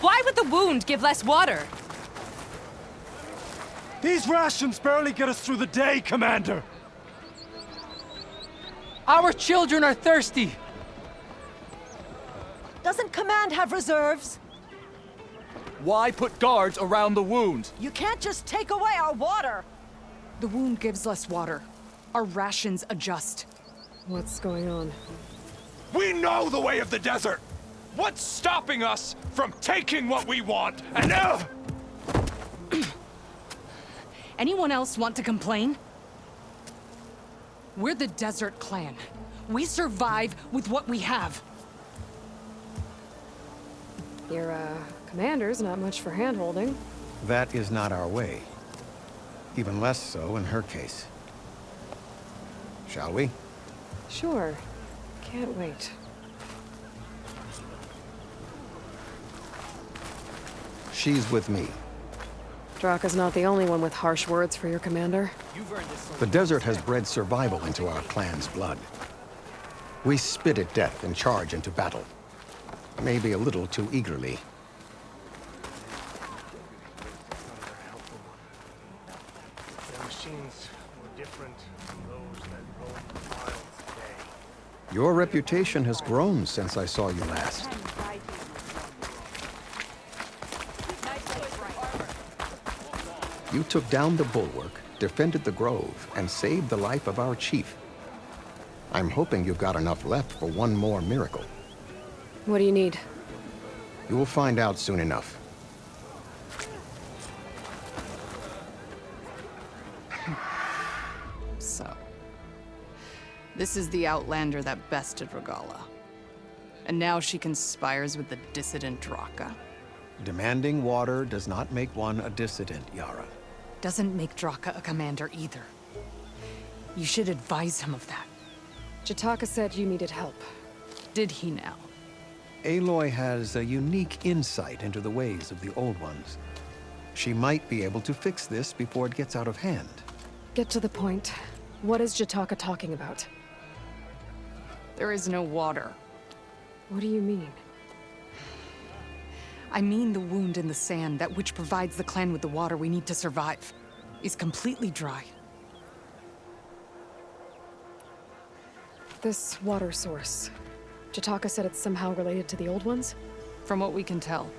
Why would the wound give less water? These rations barely get us through the day, Commander! Our children are thirsty! Doesn't Command have reserves? Why put guards around the wound? You can't just take away our water! The wound gives less water. Our rations adjust. What's going on? We know the way of the desert! What's stopping us from taking what we want and Anyone else want to complain? We're the Desert Clan. We survive with what we have. Your, commander's not much for hand-holding. That is not our way. Even less so in her case. Shall we? Sure. Can't wait. She's with me. Drakka's not the only one with harsh words for your commander. The desert has bred survival into our clan's blood. We spit at death and charge into battle. Maybe a little too eagerly. The machines were different from those that roam the wilds today. Your reputation has grown since I saw you last. You took down the bulwark, defended the grove, and saved the life of our chief. I'm hoping you've got enough left for one more miracle. What do you need? You will find out soon enough. So, this is the outlander that bested Regala. And now she conspires with the dissident Drakka. Demanding water does not make one a dissident, Yarra. Doesn't make Drakka a commander either. You should advise him of that. Jetakka said you needed help. Did he now? Aloy has a unique insight into the ways of the Old Ones. She might be able to fix this before it gets out of hand. Get to the point. What is Jetakka talking about? There is no water. What do you mean? I mean the wound in the sand, that which provides the clan with the water we need to survive, is completely dry. This water source. Jetakka said it's somehow related to the Old Ones? From what we can tell,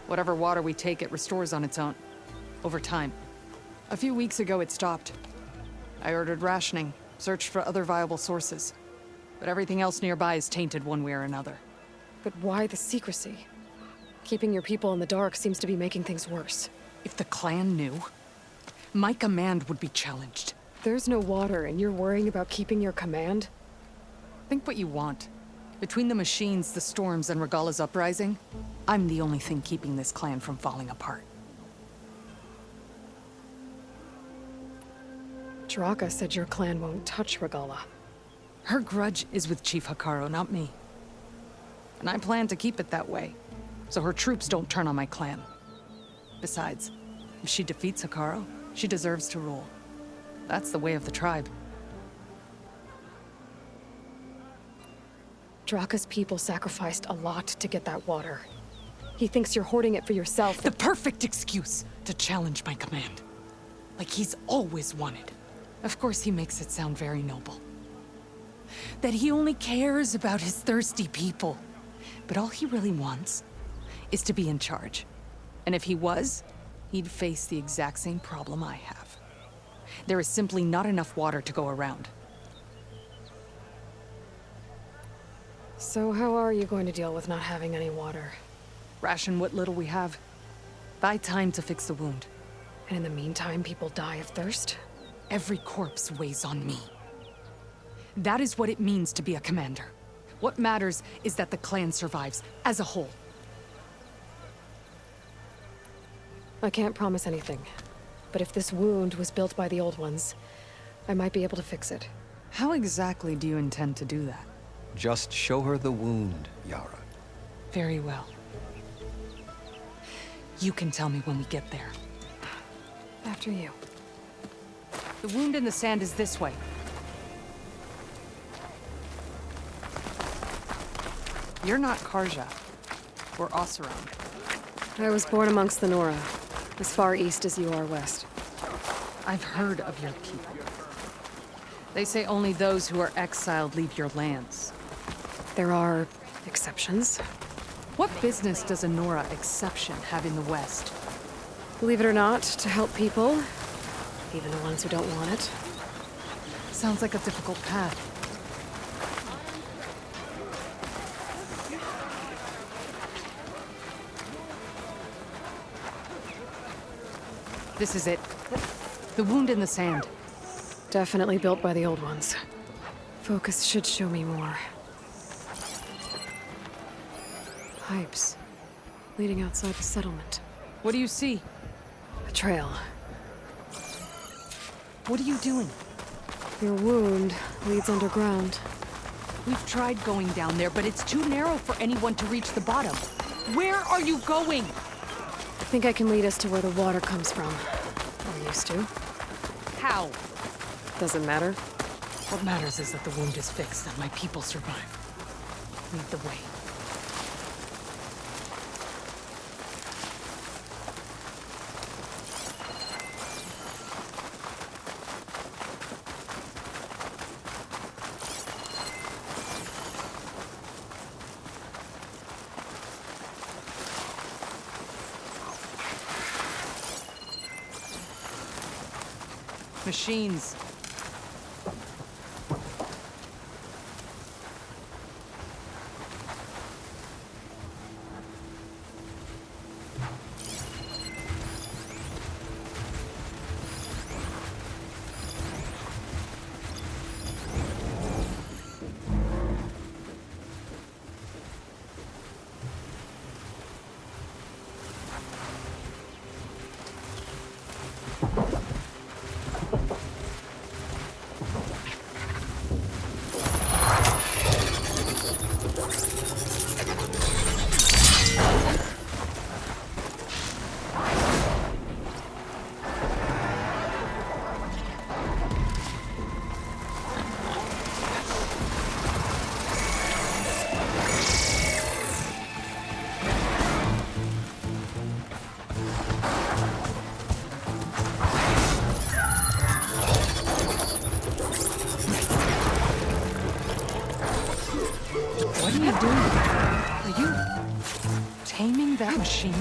whatever water we take, it restores on its own. Over time. A few weeks ago, it stopped. I ordered rationing, searched for other viable sources. But everything else nearby is tainted one way or another. But why the secrecy? Keeping your people in the dark seems to be making things worse. If the clan knew, my command would be challenged. There's no water and you're worrying about keeping your command? Think what you want. Between the machines, the storms, and Regala's uprising, I'm the only thing keeping this clan from falling apart. Drakka said your clan won't touch Regala. Her grudge is with Chief Hekarro, not me. And I plan to keep it that way, so her troops don't turn on my clan. Besides, if she defeats Hekarro, she deserves to rule. That's the way of the tribe. Drakka's people sacrificed a lot to get that water. He thinks you're hoarding it for yourself. The perfect excuse to challenge my command. Like he's always wanted. Of course he makes it sound very noble. That he only cares about his thirsty people. But all he really wants is to be in charge. And if he was, he'd face the exact same problem I have. There is simply not enough water to go around. So how are you going to deal with not having any water? Ration what little we have. Buy time to fix the wound. And in the meantime, people die of thirst? Every corpse weighs on me. That is what it means to be a commander. What matters is that the clan survives, as a whole. I can't promise anything. But if this wound was built by the Old Ones, I might be able to fix it. How exactly do you intend to do that? Just show her the wound, Yarra. Very well. You can tell me when we get there. After you. The wound in the sand is this way. You're not Karja or Oseram. I was born amongst the Nora, as far east as you are west. I've heard of your people. They say only those who are exiled leave your lands. There are exceptions. What business does a Nora exception have in the West? Believe it or not, to help people, even the ones who don't want it. Sounds like a difficult path. This is it. The wound in the sand. Definitely built by the old ones. Focus should show me more. Pipes. Leading outside the settlement. What do you see? A trail. What are you doing? Your wound leads underground. We've tried going down there, but it's too narrow for anyone to reach the bottom. Where are you going? I think I can lead us to where the water comes from. Or used to. How? Doesn't matter. What matters is that the wound is fixed and my people survive. Lead the way. Machines. What are you doing? Are you taming that machine?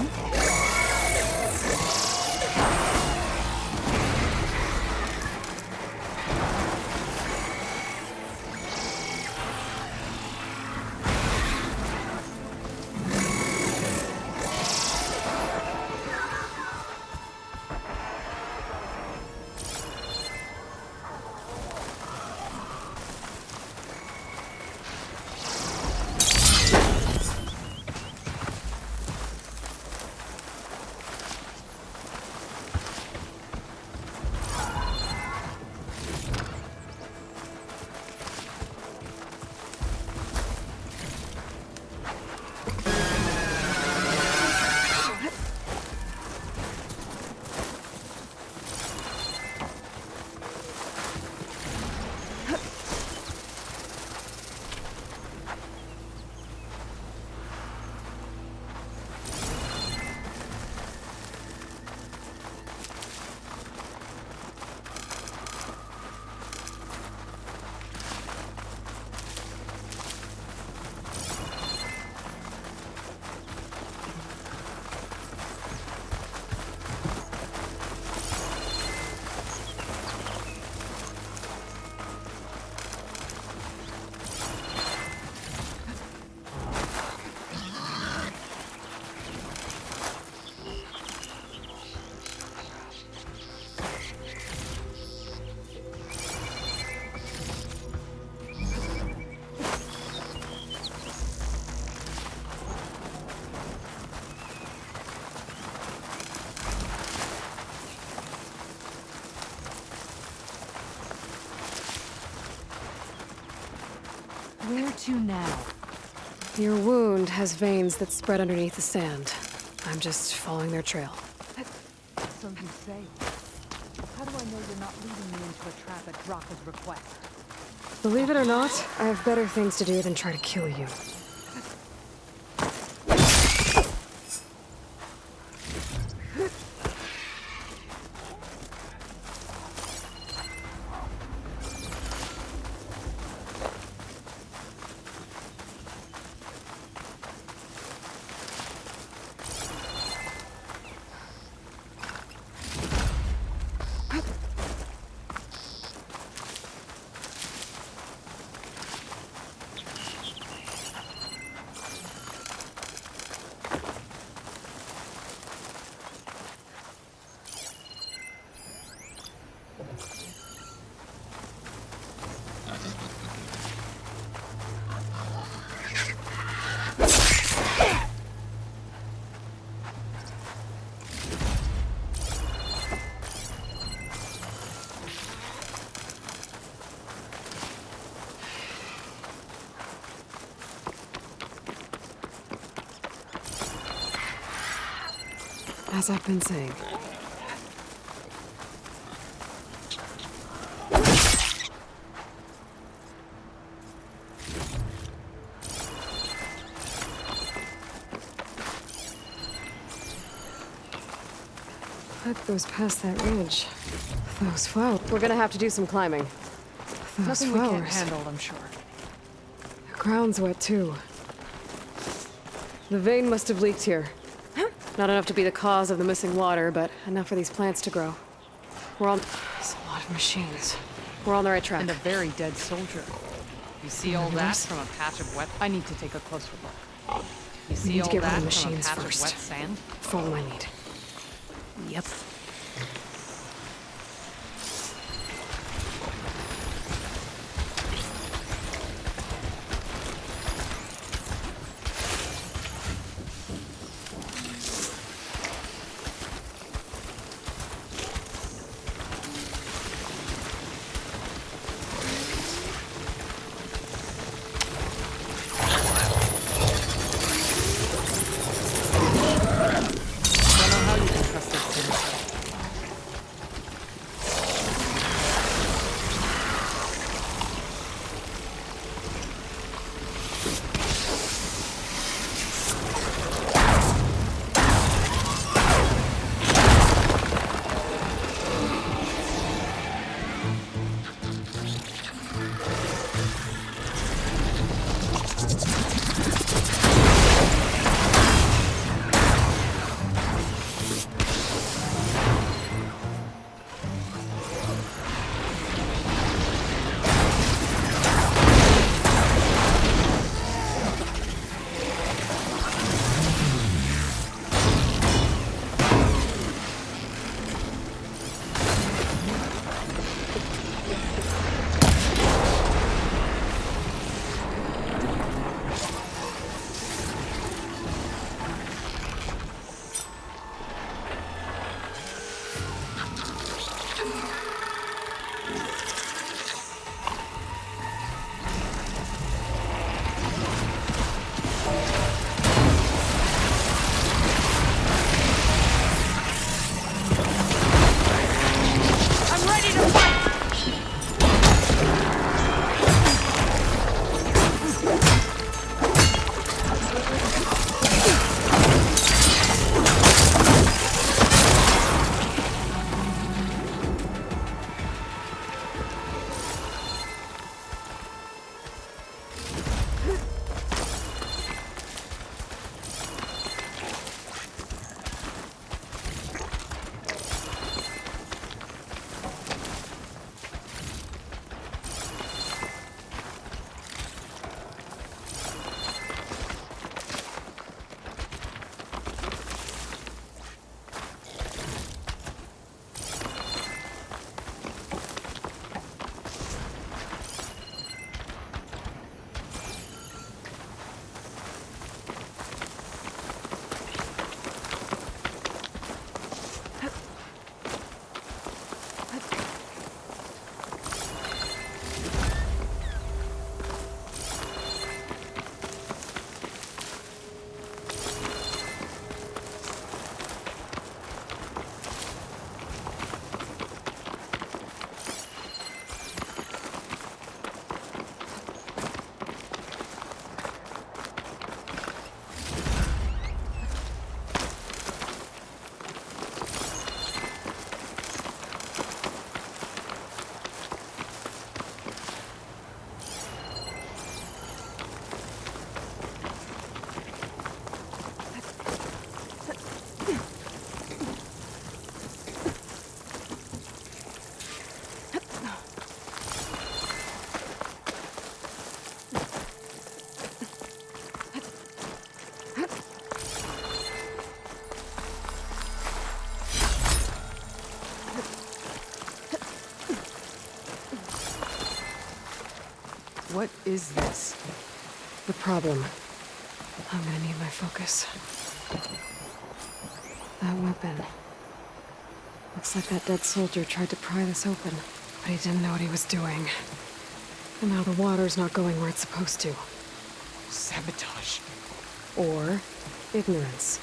Where to now? Your wound has veins that spread underneath the sand. I'm just following their trail. So you say. How do I know you're not leading me into a trap at Drakka's request? Believe it or not, I have better things to do than try to kill you. As I've been saying. That goes past that ridge. Those flowers. We're gonna have to do some climbing. Those Nothing flowers. we can't handle, I'm sure. The ground's wet too. The vein must have leaked here. Not enough to be the cause of the missing water, but enough for these plants to grow. We're on. There's a lot of machines. We're on the right track. And a very dead soldier. You see all that from a patch of wet... I need to take a closer look. You see need to all get rid that of the from a machines patch first. of wet sand? Follow my lead. Yep. What is this? The problem. I'm gonna need my focus. That weapon. Looks like that dead soldier tried to pry this open, but he didn't know what he was doing. And now the water's not going where it's supposed to. Sabotage. Or ignorance.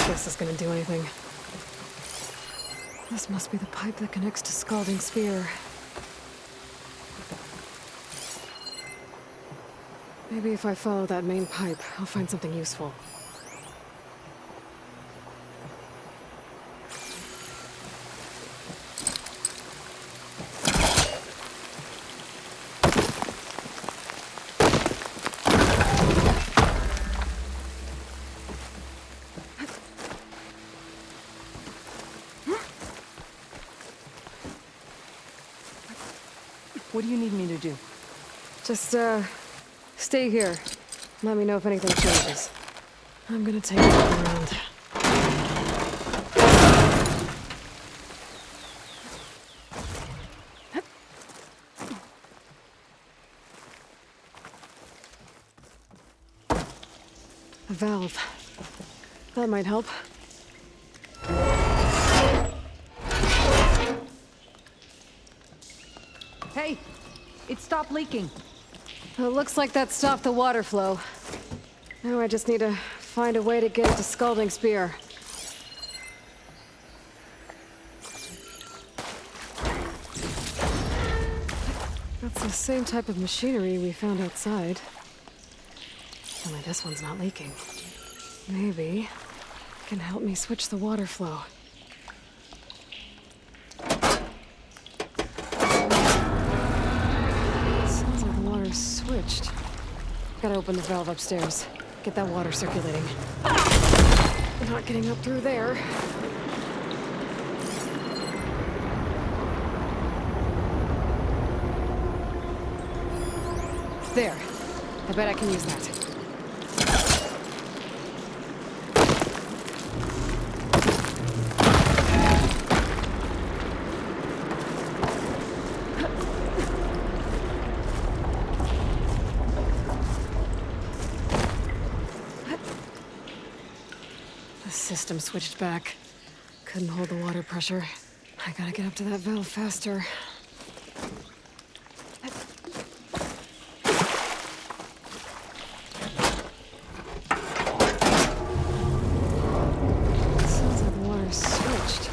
this is gonna do anything. This must be the pipe that connects to Scalding Spear. Maybe if I follow that main pipe, I'll find something useful. What do you need me to do? Just, stay here. Let me know if anything changes. I'm gonna take a look around. A valve. That might help. Hey! It stopped leaking. It looks like that stopped the water flow. Now I just need to find a way to get it to Scalding Spear. That's the same type of machinery we found outside. Only this one's not leaking. Maybe it can help me switch the water flow. Sounds like the water's switched. Gotta open the valve upstairs. Get that water circulating. Not getting up through there. There. I bet I can use that. The system switched back. Couldn't hold the water pressure. I gotta get up to that valve faster. Sounds like the water's switched.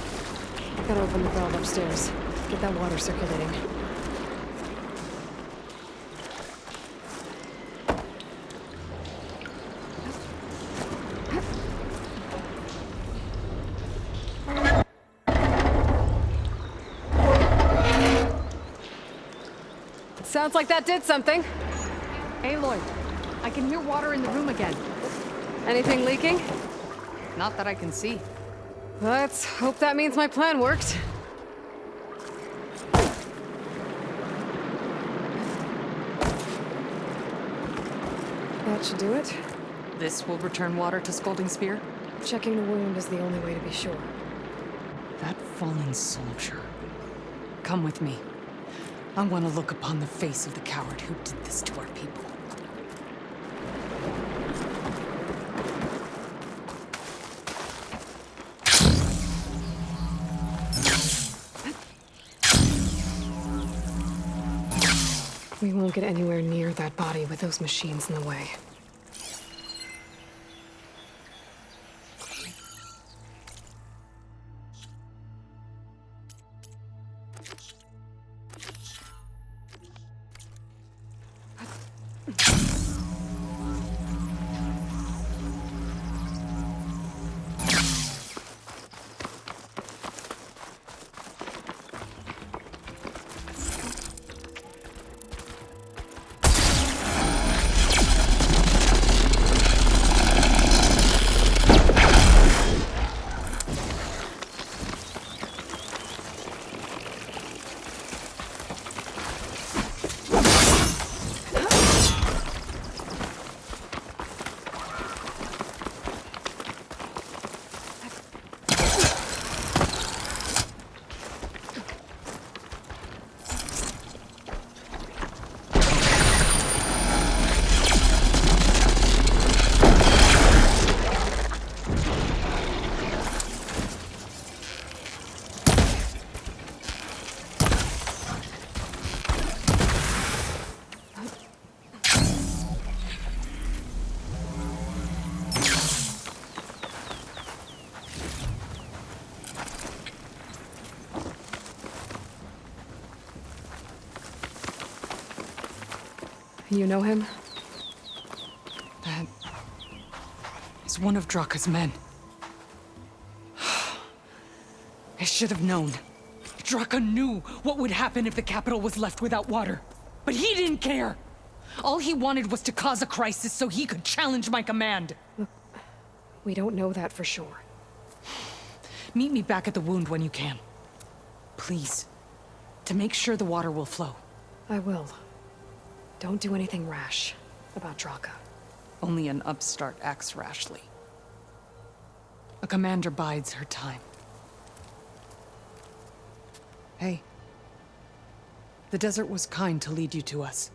Gotta open the valve upstairs. Get that water circulating. Sounds like that did something. Aloy, I can hear water in the room again. Anything leaking? Not that I can see. Let's hope that means my plan worked. That should do it. This will return water to Scalding Spear? Checking the wound is the only way to be sure. That fallen soldier. Come with me. I want to look upon the face of the coward who did this to our people. We won't get anywhere near that body with those machines in the way. You know him? That is one of Drakka's men. I should have known. Drakka knew what would happen if the capital was left without water. But he didn't care! All he wanted was to cause a crisis so he could challenge my command. Look, we don't know that for sure. Meet me back at the wound when you can. Please. To make sure the water will flow. I will. Don't do anything rash about Drakka. Only an upstart acts rashly. A commander bides her time. Hey. The desert was kind to lead you to us.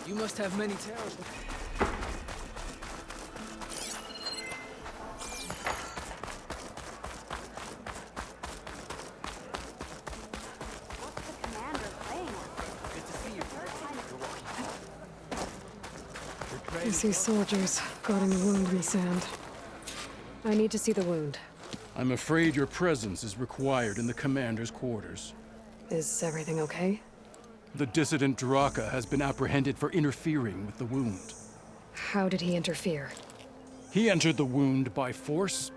You must have many towers. I see soldiers guarding a wound in the sand. I need to see the wound. I'm afraid your presence is required in the commander's quarters. Is everything okay? The dissident Drakka has been apprehended for interfering with the wound. How did he interfere? He entered the wound by force,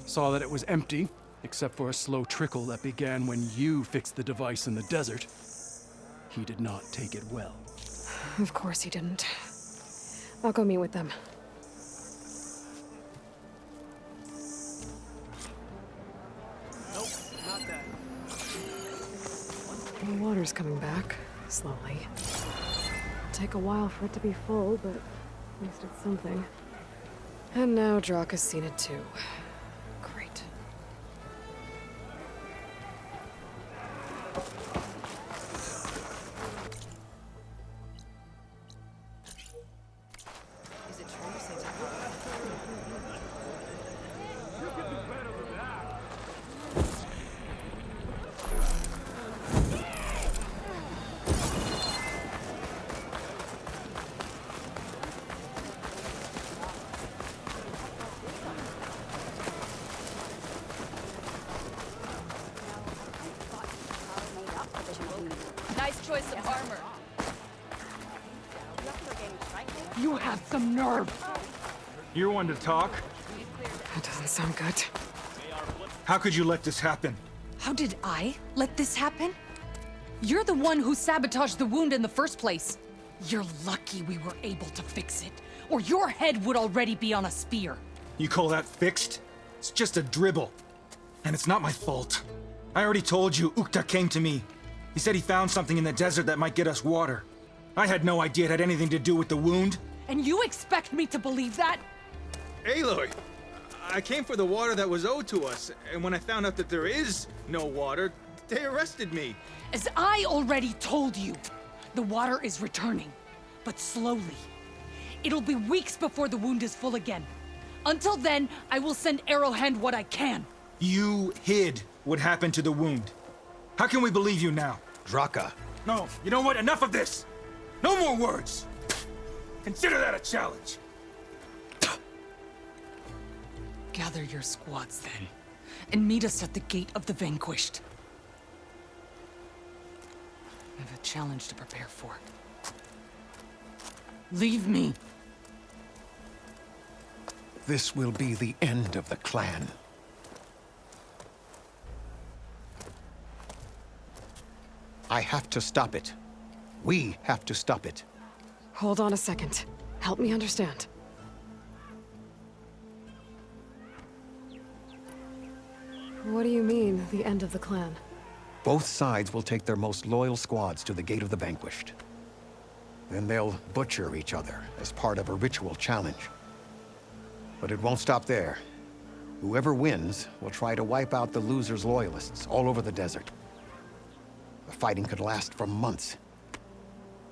saw that it was empty, except for a slow trickle that began when you fixed the device in the desert. He did not take it well. Of course he didn't. I'll go meet with them. Nope, not that. The water's coming back, slowly. Take a while for it to be full, but at least it's something. And now Drakka's seen it too. Great. Is it true, Santa? Nice choice of armor. You have some nerve! You're one to talk. That doesn't sound good. How could you let this happen? How did I let this happen? You're the one who sabotaged the wound in the first place. You're lucky we were able to fix it, or your head would already be on a spear. You call that fixed? It's just a dribble. And it's not my fault. I already told you, Ukta came to me. He said he found something in the desert that might get us water. I had no idea it had anything to do with the wound. And you expect me to believe that? Aloy, I came for the water that was owed to us, and when I found out that there is no water, they arrested me. As I already told you, the water is returning, but slowly. It'll be weeks before the wound is full again. Until then, I will send Arrowhand what I can. You hid what happened to the wound. How can we believe you now? Drakka, No, you know what? Enough of this! No more words! Consider that a challenge. Gather your squads then, and meet us at the gate of the Vanquished. I have a challenge to prepare for. Leave me. this will be the end of the clan. I have to stop it. We have to stop it. Hold on a second. Help me understand. What do you mean, the end of the clan? Both sides will take their most loyal squads to the Gate of the Vanquished. Then they'll butcher each other as part of a ritual challenge. But it won't stop there. Whoever wins will try to wipe out the loser's loyalists all over the desert. The fighting could last for months.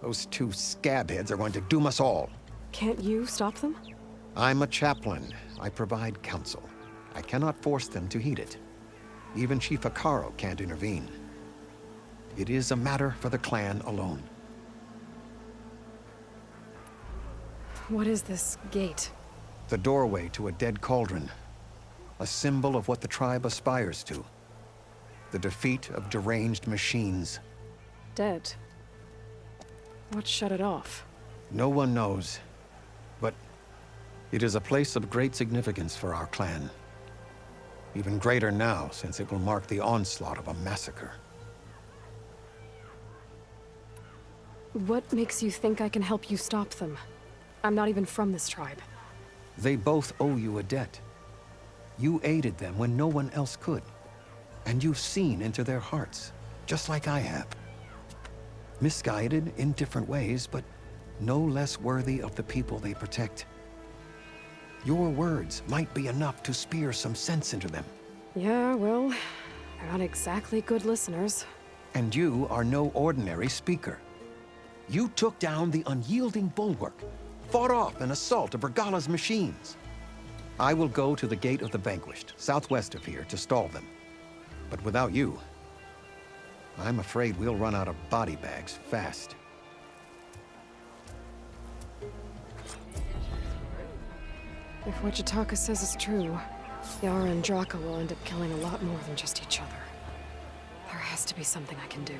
Those two scabheads are going to doom us all. Can't you stop them? I'm a chaplain. I provide counsel. I cannot force them to heed it. Even Chief Akaro can't intervene. It is a matter for the clan alone. What is this gate? The doorway to a dead cauldron. A symbol of what the tribe aspires to. The defeat of deranged machines. Dead. What shut it off? No one knows. But it is a place of great significance for our clan. Even greater now, since it will mark the onslaught of a massacre. What makes you think I can help you stop them? I'm not even from this tribe. They both owe you a debt. You aided them when no one else could. And you've seen into their hearts, just like I have. Misguided in different ways, but no less worthy of the people they protect. Your words might be enough to spear some sense into them. Yeah, well, they're not exactly good listeners. And you are no ordinary speaker. You took down the unyielding bulwark, fought off an assault of Regala's machines. I will go to the Gate of the Vanquished, southwest of here, to stall them. But without you, I'm afraid we'll run out of body bags fast. If what Jetakka says is true, Yarra and Drakka will end up killing a lot more than just each other. There has to be something I can do.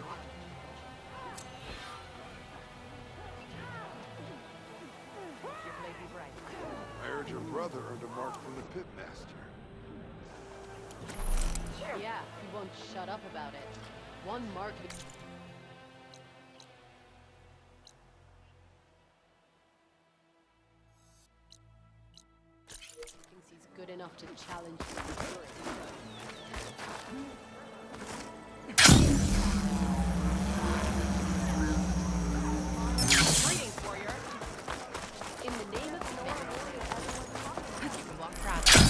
I heard your brother earned a mark from the pitmaster. Yeah, he won't shut up about it. One mark. Thinks he's good enough to challenge the authority. Greetings, warrior. In the name of the you can walk proudly.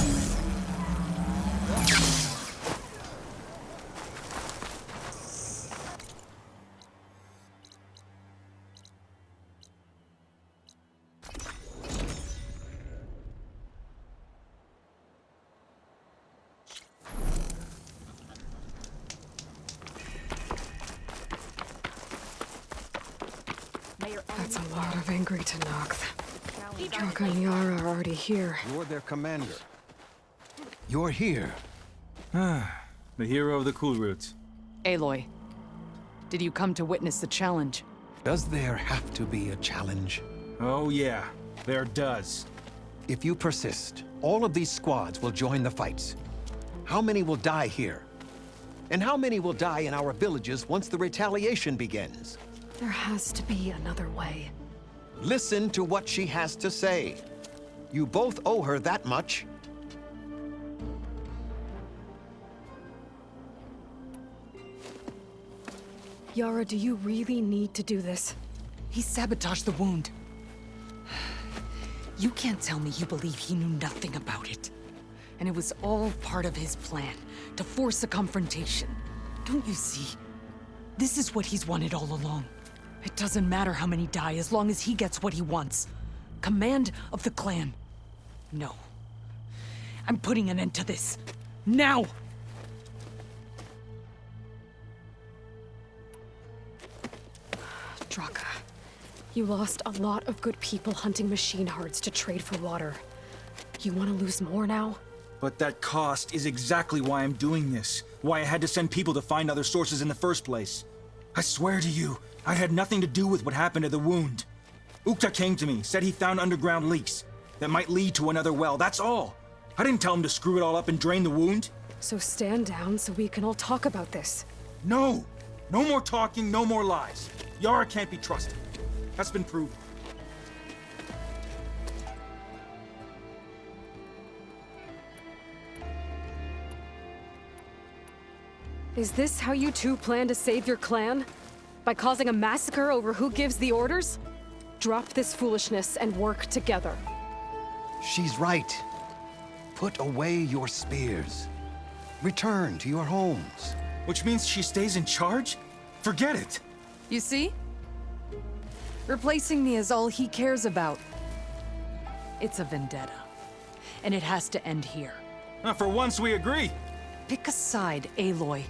That's a lot of angry Tenakth. Drakka and Yarra are already here. You're their commander. You're here. The hero of the Cool Roots. Aloy, did you come to witness the challenge? Does there have to be a challenge? Oh yeah, there does. If you persist, all of these squads will join the fights. How many will die here? And how many will die in our villages once the retaliation begins? There has to be another way. Listen to what she has to say. You both owe her that much. Yarra, do you really need to do this? He sabotaged the wound. You can't tell me you believe he knew nothing about it. And it was all part of his plan, to force a confrontation. Don't you see? This is what he's wanted all along. It doesn't matter how many die as long as he gets what he wants. Command of the clan. No. I'm putting an end to this. Now! Drakka, you lost a lot of good people hunting machine hearts to trade for water. You want to lose more now? But that cost is exactly why I'm doing this. Why I had to send people to find other sources in the first place. I swear to you, I had nothing to do with what happened to the wound. Ukta came to me, said he found underground leaks that might lead to another well, that's all. I didn't tell him to screw it all up and drain the wound. So stand down so we can all talk about this. No! No more talking, no more lies. Yarra can't be trusted. That's been proven. Is this how you two plan to save your clan? By causing a massacre over who gives the orders? Drop this foolishness and work together. She's right. Put away your spears. Return to your homes. Which means she stays in charge? Forget it. You see? Replacing me is all he cares about. It's a vendetta. And it has to end here. For once we agree. Pick a side, Aloy.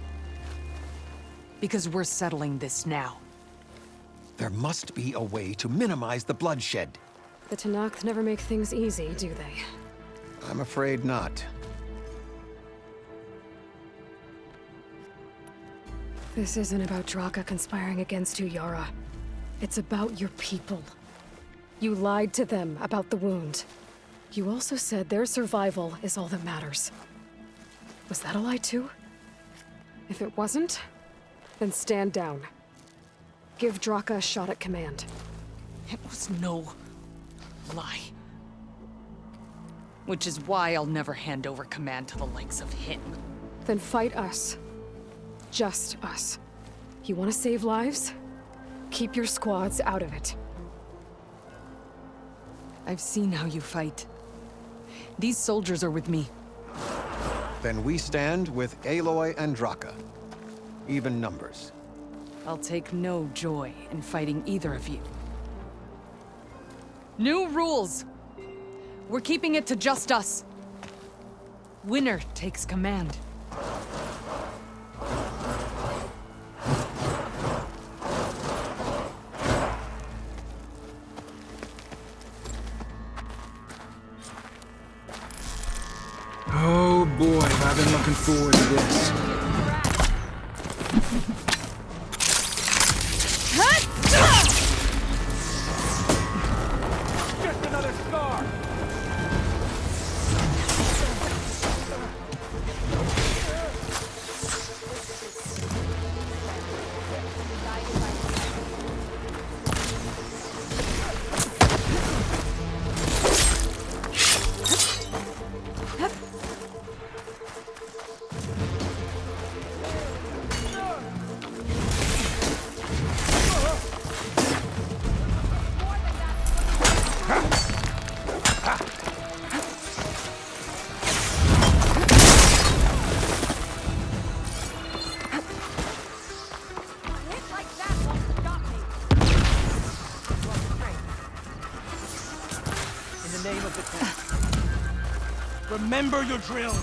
Because we're settling this now. There must be a way to minimize the bloodshed. The Tenakth never make things easy, do they? I'm afraid not. This isn't about Drakka conspiring against you, Yarra. It's about your people. You lied to them about the wound. You also said their survival is all that matters. Was that a lie too? If it wasn't, then stand down. Give Drakka a shot at command. It was no lie. Which is why I'll never hand over command to the likes of him. Then fight us. Just us. You want to save lives? Keep your squads out of it. I've seen how you fight. These soldiers are with me. Then we stand with Aloy and Drakka. Even numbers. I'll take no joy in fighting either of you. New rules! We're keeping it to just us. Winner takes command. Oh boy, I've been looking forward to this. Just another scar! Remember your drills!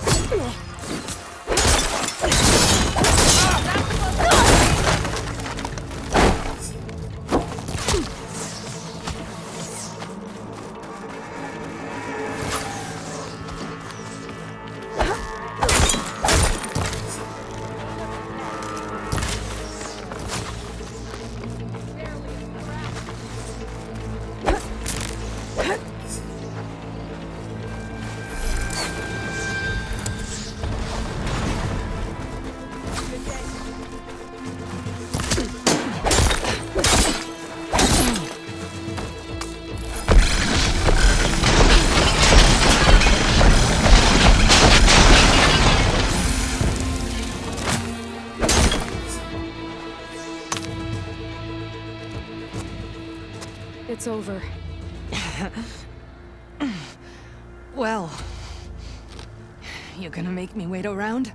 It's over. Well, you gonna make me wait around?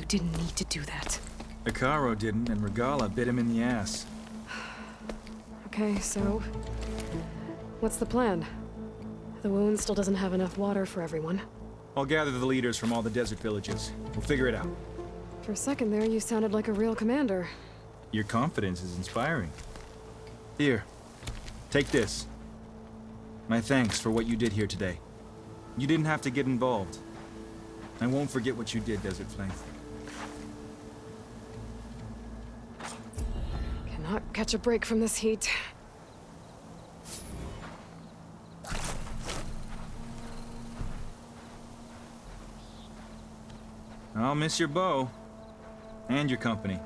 You didn't need to do that. Icaro didn't, and Regala bit him in the ass. Okay, so... what's the plan? The wound still doesn't have enough water for everyone. I'll gather the leaders from all the desert villages. We'll figure it out. For a second there, you sounded like a real commander. Your confidence is inspiring. Here, take this. My thanks for what you did here today. You didn't have to get involved. I won't forget what you did, Desert Flame. Cannot catch a break from this heat. I'll miss your bow. And your company.